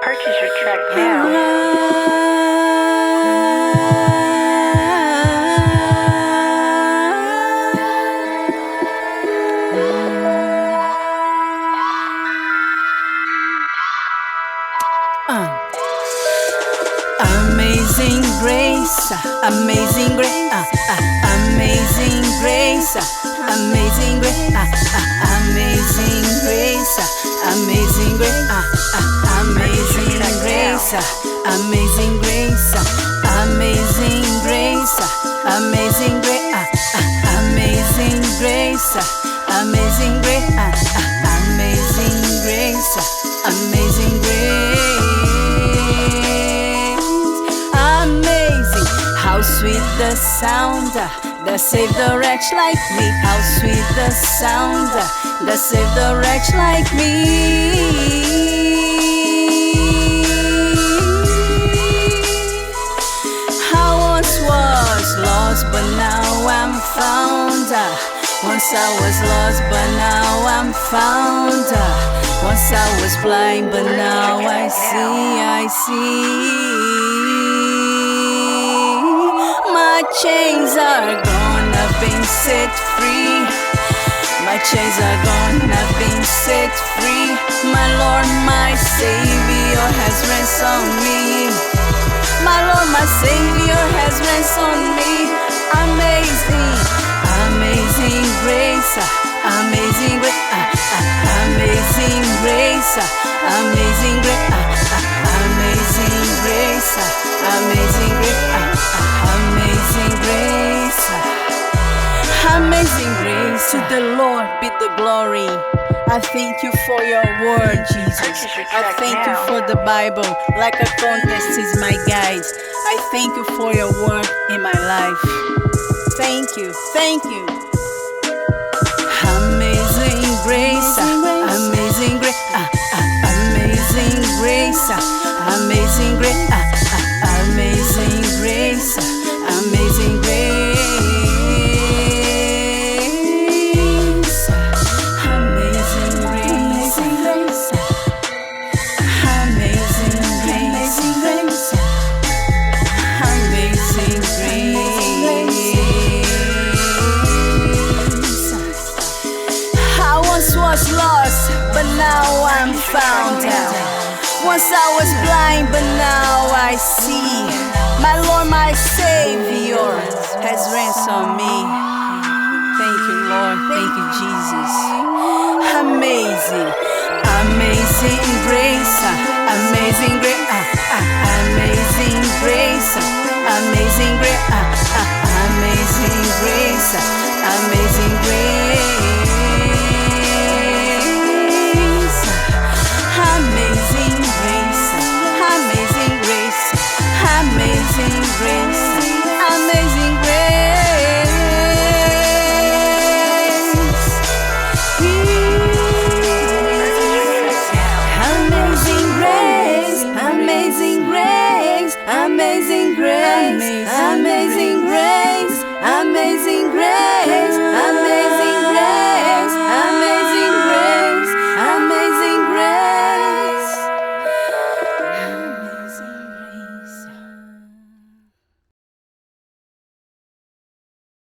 Purchase your track now. Amazing grace, amazing grace, amazing grace, amazing grace, amazing grace, amazing grace, amazing grace, amazing grace, amazing grace, amazing grace, amazing grace, amazing grace, amazing grace, amazing grace. How sweet the sound that saved a wretch like me. How sweet the sound that saved a wretch like me. I once was lost, but now I'm found. Once I was lost, but now I'm found. Once I was blind, but now I see. My chains are gone, I've been set free. My chains are gone, I've been set free. My Lord, my Savior has ransomed me. My Lord, my Savior has ransomed me. Amazing, amazing grace, amazing grace, amazing grace, amazing grace, amazing grace, amazing grace. Amazing grace, amazing grace. To the Lord be the glory. I thank you for your word, Jesus. I thank you for the Bible. Like a contest is my guide. I thank you for your word in my life. Thank you, thank you. Amazing grace, amazing grace, amazing grace, amazing grace, amazing grace, amazing grace, amazing grace, amazing grace, amazing grace. I once was lost, but now I'm found out. Once I was blind, but now I see. My Lord, my Savior has ransomed me. Thank you, Lord. Thank you, Jesus. Amazing, amazing grace,